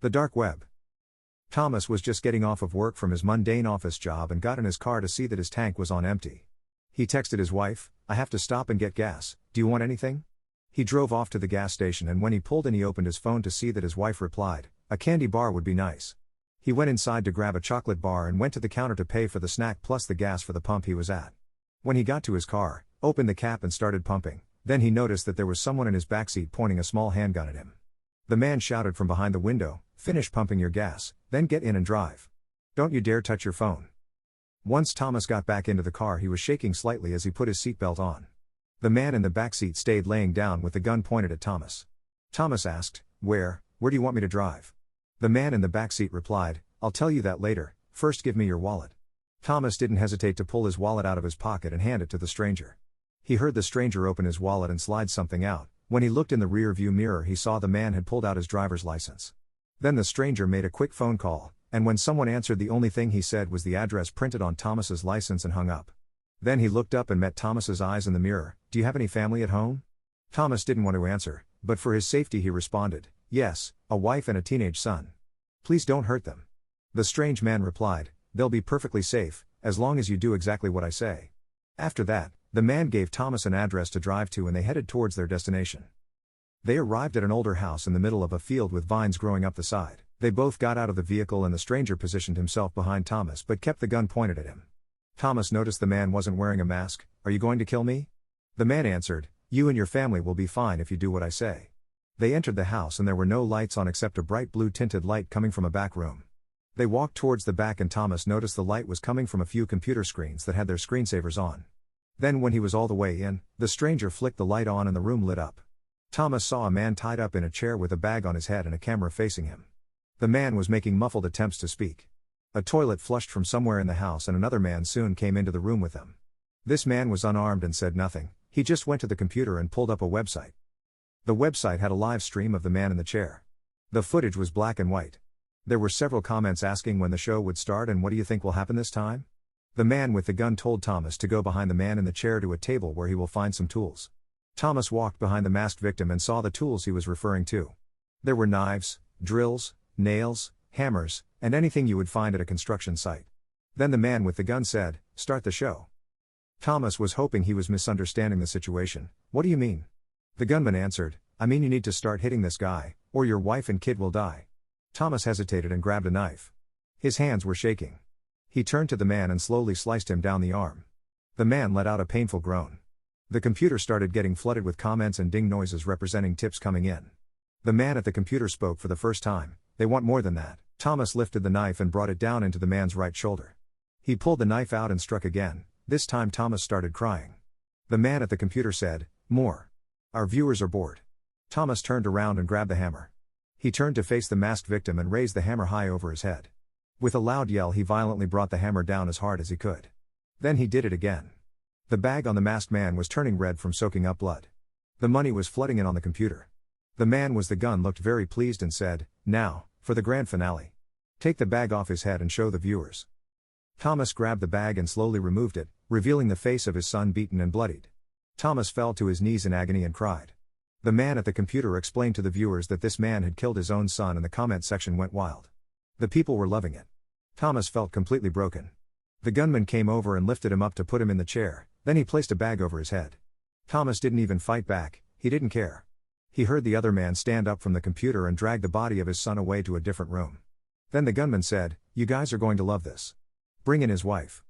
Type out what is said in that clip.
The dark web. Thomas was just getting off of work from his mundane office job and got in his car to see that his tank was on empty. He texted his wife, "I have to stop and get gas, do you want anything?" He drove off to the gas station, and when he pulled in he opened his phone to see that his wife replied, "A candy bar would be nice." He went inside to grab a chocolate bar and went to the counter to pay for the snack plus the gas for the pump he was at. When he got to his car, opened the cap and started pumping, then he noticed that there was someone in his backseat pointing a small handgun at him. The man shouted from behind the window, "Finish pumping your gas, then get in and drive. Don't you dare touch your phone." Once Thomas got back into the car, he was shaking slightly as he put his seatbelt on. The man in the backseat stayed laying down with the gun pointed at Thomas. Thomas asked, Where do you want me to drive?" The man in the backseat replied, "I'll tell you that later, first give me your wallet." Thomas didn't hesitate to pull his wallet out of his pocket and hand it to the stranger. He heard the stranger open his wallet and slide something out. When he looked in the rear view mirror, he saw the man had pulled out his driver's license. Then the stranger made a quick phone call, and when someone answered, the only thing he said was the address printed on Thomas's license and hung up. Then he looked up and met Thomas's eyes in the mirror. "Do you have any family at home?" Thomas didn't want to answer, but for his safety he responded, "Yes, a wife and a teenage son." "Please don't hurt them." The strange man replied, "They'll be perfectly safe, as long as you do exactly what I say." After that, the man gave Thomas an address to drive to and they headed towards their destination. They arrived at an older house in the middle of a field with vines growing up the side. They both got out of the vehicle and the stranger positioned himself behind Thomas but kept the gun pointed at him. Thomas noticed the man wasn't wearing a mask. "Are you going to kill me?" The man answered, "You and your family will be fine if you do what I say." They entered the house and there were no lights on except a bright blue tinted light coming from a back room. They walked towards the back and Thomas noticed the light was coming from a few computer screens that had their screensavers on. Then when he was all the way in, the stranger flicked the light on and the room lit up. Thomas saw a man tied up in a chair with a bag on his head and a camera facing him. The man was making muffled attempts to speak. A toilet flushed from somewhere in the house and another man soon came into the room with them. This man was unarmed and said nothing, he just went to the computer and pulled up a website. The website had a live stream of the man in the chair. The footage was black and white. There were several comments asking when the show would start and what do you think will happen this time? The man with the gun told Thomas to go behind the man in the chair to a table where he will find some tools. Thomas walked behind the masked victim and saw the tools he was referring to. There were knives, drills, nails, hammers, and anything you would find at a construction site. Then the man with the gun said, "Start the show." Thomas was hoping he was misunderstanding the situation. "What do you mean?" The gunman answered, "I mean you need to start hitting this guy, or your wife and kid will die." Thomas hesitated and grabbed a knife. His hands were shaking. He turned to the man and slowly sliced him down the arm. The man let out a painful groan. The computer started getting flooded with comments and ding noises representing tips coming in. The man at the computer spoke for the first time. "They want more than that." Thomas lifted the knife and brought it down into the man's right shoulder. He pulled the knife out and struck again. This time Thomas started crying. The man at the computer said, "More. Our viewers are bored." Thomas turned around and grabbed the hammer. He turned to face the masked victim and raised the hammer high over his head. With a loud yell he violently brought the hammer down as hard as he could. Then he did it again. The bag on the masked man was turning red from soaking up blood. The money was flooding in on the computer. The man with the gun looked very pleased and said, "Now, for the grand finale. Take the bag off his head and show the viewers." Thomas grabbed the bag and slowly removed it, revealing the face of his son beaten and bloodied. Thomas fell to his knees in agony and cried. The man at the computer explained to the viewers that this man had killed his own son and the comment section went wild. The people were loving it. Thomas felt completely broken. The gunman came over and lifted him up to put him in the chair, then he placed a bag over his head. Thomas didn't even fight back, he didn't care. He heard the other man stand up from the computer and drag the body of his son away to a different room. Then the gunman said, "You guys are going to love this. Bring in his wife."